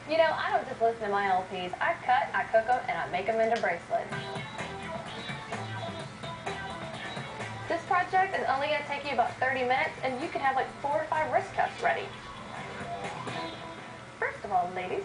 You know, I don't just listen to my LPs. I cut, I cook them, and I make them into bracelets. This project is only going to take you about 30 minutes, and you can have like 4 or 5 wrist cuffs ready. First of all, ladies,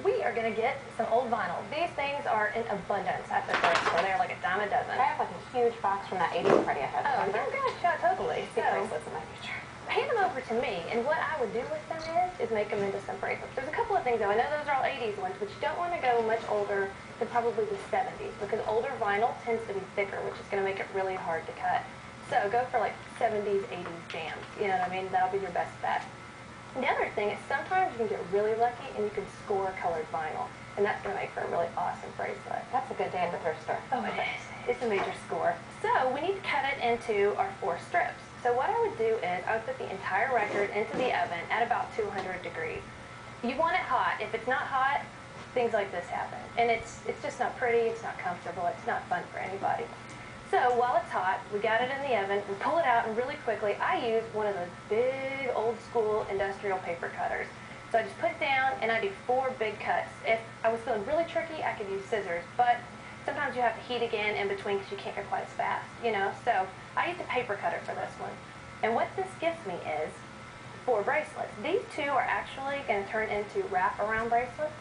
we are going to get some old vinyl. These things are in abundance at the thrift store. They're like a dime a dozen. I have like a huge box from that 80s party I had. Oh, my gosh, yeah, totally. See bracelets in my future. Hand them over to me, and what I would do with them is make them into some bracelets. There's a couple of things, though. I know those are all 80s ones, but you don't want to go much older than probably the 70s, because older vinyl tends to be thicker, which is going to make it really hard to cut. So go for like 70s, 80s jams. You know what I mean? That'll be your best bet. The other thing is sometimes you can get really lucky and you can score colored vinyl, and that's going to make for a really awesome bracelet. That's a good day at the thrift store. Oh, it is. It's a major score. So we need to cut it into our 4 strips. So what I would do is I would put the entire record into the oven at about 200 degrees. You want it hot. If it's not hot, things like this happen. And it's just not pretty, it's not comfortable, it's not fun for anybody. So while it's hot, we got it in the oven, we pull it out, and really quickly, I use one of those big old school industrial paper cutters. So I just put it down and I do 4 big cuts. If I was feeling really tricky, I could use scissors, but sometimes you have to heat again in between because you can't go quite as fast, you know? So I used a paper cutter for this one. And what this gives me is 4 bracelets. These 2 are actually going to turn into wrap-around bracelets,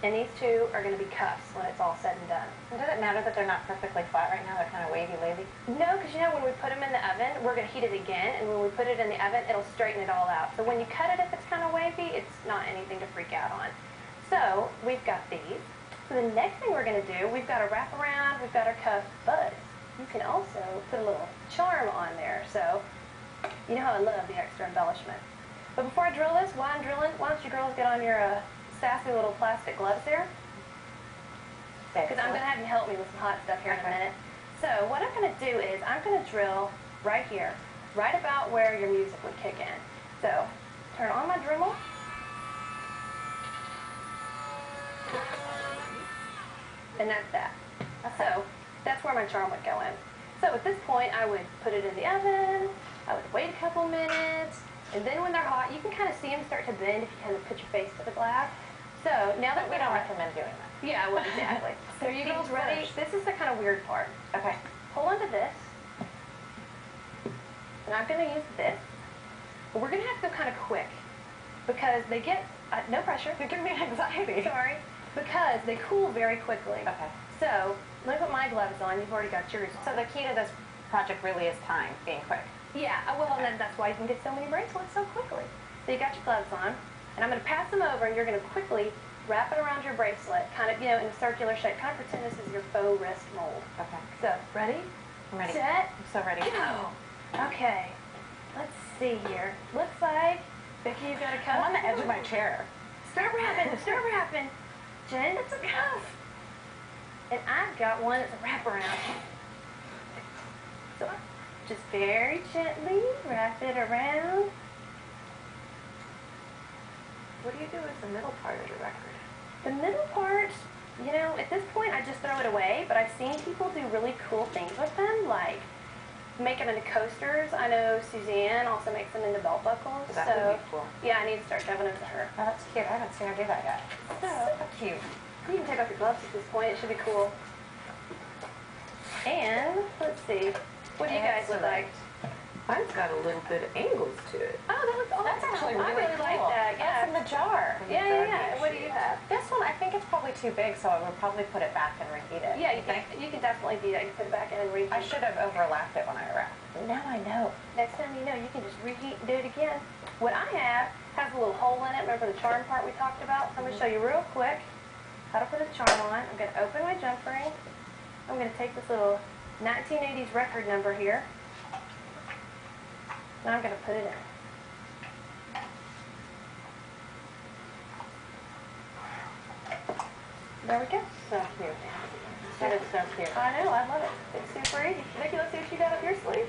and these 2 are going to be cuffs when it's all said and done. And does it matter that they're not perfectly flat right now? They're kind of wavy-lavy? No, because you know when we put them in the oven, we're going to heat it again, and when we put it in the oven, it'll straighten it all out. So when you cut it, if it's kind of wavy, it's not anything to freak out on. So we've got these. So the next thing we're going to do, we've got a wrap-around, we've got our cuff, but you can also put a little charm on there. So you know how I love the extra embellishment. But before I drill this, while I'm drilling, why don't you girls get on your sassy little plastic gloves here? Because I'm going to have you help me with some hot stuff here in a minute. So what I'm going to do is I'm going to drill right here, right about where your music would kick in. So turn on my Dremel. And that's that. So that's where my charm would go in. So at this point, I would put it in the oven. I would wait a couple minutes. And then when they're hot, you can kind of see them start to bend if you kind of put your face to the glass. So now that we don't recommend doing that. Yeah, well, exactly. So are you girls ready? This is the kind of weird part. Okay. Hold on to this. And I'm going to use this. But we're going to have to go kind of quick because they get, no pressure. You're giving me anxiety. Sorry. Because they cool very quickly. Okay. So let me put my gloves on. You've already got yours on. So the key to this project really is time, being quick. Yeah, well, and that's why you can get so many bracelets so quickly. So you got your gloves on, and I'm going to pass them over, and you're going to quickly wrap it around your bracelet, kind of, you know, in a circular shape. Kind of pretend this is your faux wrist mold. Okay. So, ready? I'm ready. Set? I'm so ready. Go! Okay. Let's see here. Looks like, Vickie, you've got a cuff? I'm on the edge of my chair. Start wrapping. Start wrapping. Jen, it's a cuff. And I've got one that's a wraparound. So, just very gently wrap it around. What do you do with the middle part of the record? The middle part, you know, at this point I just throw it away, but I've seen people do really cool things with them, like make them into coasters. I know Suzanne also makes them into belt buckles. That would be cool. Yeah, I need to start giving them to her. Oh, that's cute. I haven't seen her do that yet. So cute. You can take off your gloves at this point. It should be cool. And let's see. What do you guys look like? Mine's got a little bit of angles to it. Oh, that looks awesome. That's actually I really really cool. like that. Yeah. That's in the jar. Yeah. What do you have? This one, I think it's probably too big, so I would probably put it back and reheat it. Yeah, you can definitely do that. You can put it back in and reheat. I should have overlapped it when I wrapped. Now I know. Next time you know, you can just reheat and do it again. What I have has a little hole in it. Remember the charm part we talked about? So I'm going to show you real quick how to put a charm on. I'm going to open my jump ring. I'm going to take this little 1980s record number here. Now I'm going to put it in. There we go. So cute. That is so cute. I know, I love it. It's super easy. Vickie, let's see what you got up your sleeve.